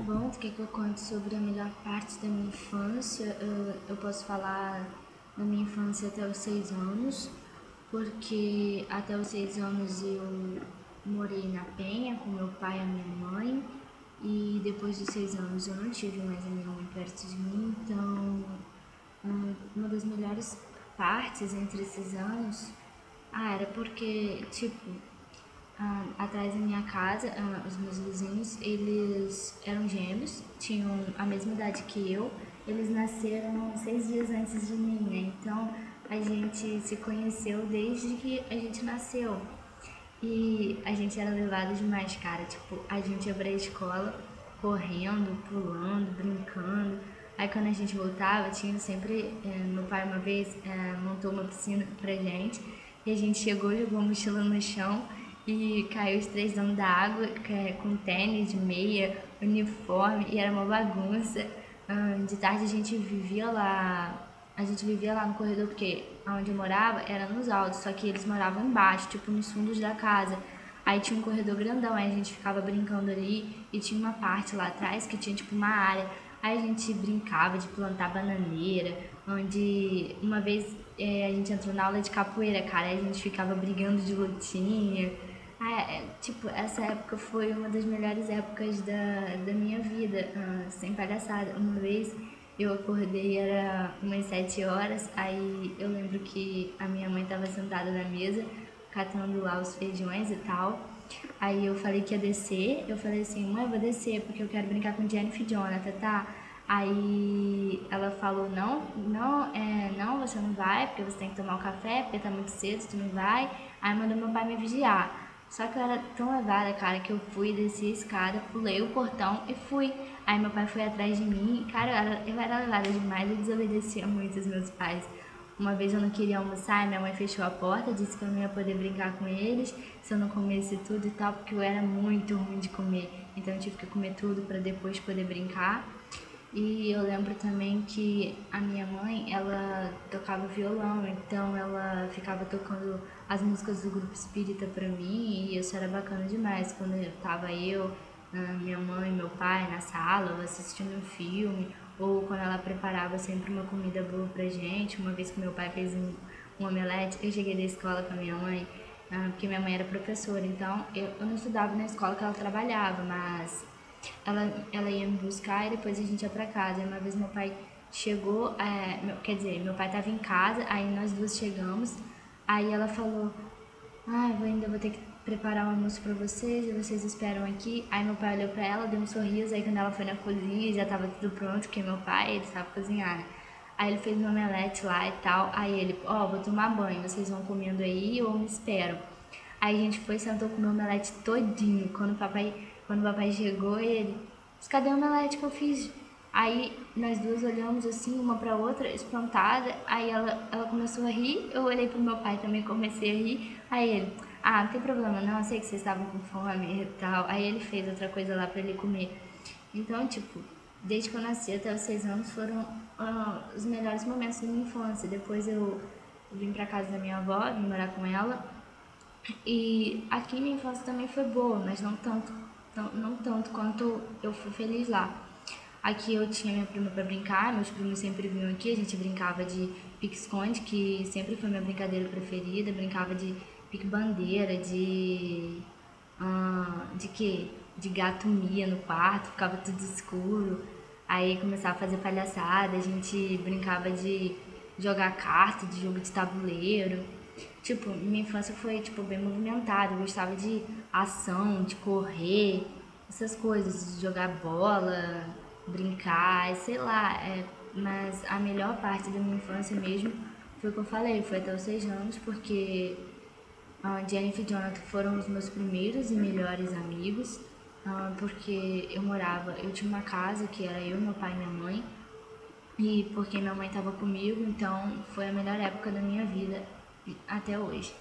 Bom, tu quer que eu conte sobre a melhor parte da minha infância? Eu posso falar da minha infância até os 6 anos, porque até os 6 anos eu morei na Penha com meu pai e a minha mãe, e depois dos 6 anos eu não tive mais a minha mãe perto de mim, então uma das melhores partes entre esses anos, era porque, tipo, atrás da minha casa, os meus vizinhos, eles eram gêmeos, tinham a mesma idade que eu. Eles nasceram 6 dias antes de mim, né? Então a gente se conheceu desde que a gente nasceu. E a gente era levado demais, cara. Tipo, a gente ia pra escola correndo, pulando, brincando. Aí quando a gente voltava, tinha sempre. Meu pai uma vez montou uma piscina pra gente. E a gente chegou, jogou a mochila no chão e caiu os três dentro da água, com tênis, meia, uniforme, e era uma bagunça. De tarde a gente vivia lá no corredor, porque onde eu morava era nos altos, só que eles moravam embaixo, tipo nos fundos da casa. Aí tinha um corredor grandão, aí a gente ficava brincando ali e tinha uma parte lá atrás que tinha tipo uma área. Aí a gente brincava de plantar bananeira, onde uma vez a gente entrou na aula de capoeira, cara, aí a gente ficava brigando de lutinha. Tipo, essa época foi uma das melhores épocas da minha vida, sem palhaçada. Uma vez eu acordei, era umas 7 horas, aí eu lembro que a minha mãe estava sentada na mesa, catando lá os feijões e tal. Aí eu falei que ia descer, eu falei assim, mãe, eu vou descer porque eu quero brincar com Jennifer e Jonathan, tá? Aí ela falou, não, não, não, você não vai, porque você tem que tomar o café, porque tá muito cedo, tu não vai. Aí mandou meu pai me vigiar. Só que eu era tão levada, cara, que eu fui, desci a escada, pulei o portão e fui. Aí meu pai foi atrás de mim. Cara, eu era levada demais, eu desobedecia muito os meus pais. Uma vez eu não queria almoçar e minha mãe fechou a porta, disse que eu não ia poder brincar com eles se eu não comesse tudo e tal, porque eu era muito ruim de comer. Então eu tive que comer tudo para depois poder brincar. E eu lembro também que a minha mãe, ela tocava violão, então ela ficava tocando as músicas do grupo espírita pra mim, e isso era bacana demais. Quando tava eu, minha mãe, meu pai na sala, assistindo um filme, ou quando ela preparava sempre uma comida boa pra gente. Uma vez que meu pai fez um omelete, eu cheguei da escola com a minha mãe, porque minha mãe era professora, então eu não estudava na escola que ela trabalhava, mas ela ia me buscar e depois a gente ia pra casa. E uma vez meu pai chegou, quer dizer, meu pai tava em casa, aí nós duas chegamos, aí ela falou, eu ainda vou ter que preparar o almoço pra vocês, e vocês esperam aqui. Aí meu pai olhou pra ela, deu um sorriso, aí quando ela foi na cozinha já tava tudo pronto, porque meu pai, ele sabe cozinhar, né? Aí ele fez um omelete lá e tal, aí ele, vou tomar banho, vocês vão comendo aí ou me esperam? Aí a gente foi, sentou com o omelete todinho. Quando o papai chegou, ele, mas cadê o omelete que eu fiz? Aí nós duas olhamos assim, uma pra outra, espantada. Aí ela começou a rir, eu olhei pro meu pai também, comecei a rir. Aí ele, não tem problema não, eu sei que vocês estavam com fome e tal. Aí ele fez outra coisa lá pra ele comer. Então, tipo, desde que eu nasci até os 6 anos foram os melhores momentos da minha infância. Depois eu vim pra casa da minha avó, vim morar com ela. E aqui minha infância também foi boa, mas não tanto quanto eu fui feliz lá. Aqui eu tinha minha prima para brincar, meus primos sempre vinham aqui, a gente brincava de pique-esconde, que sempre foi minha brincadeira preferida, brincava de pique-bandeira, de quê? De gato mia no quarto, ficava tudo escuro. Aí começava a fazer palhaçada, a gente brincava de jogar carta, de jogo de tabuleiro. Tipo, minha infância foi, tipo, bem movimentada. Eu gostava de ação, de correr, essas coisas, de jogar bola, brincar, sei lá. Mas a melhor parte da minha infância mesmo foi o que eu falei, foi até os 6 anos, porque a Jennifer e Jonathan foram os meus primeiros e melhores amigos, porque eu tinha uma casa que era eu, meu pai e minha mãe, e porque minha mãe estava comigo, então foi a melhor época da minha vida até hoje.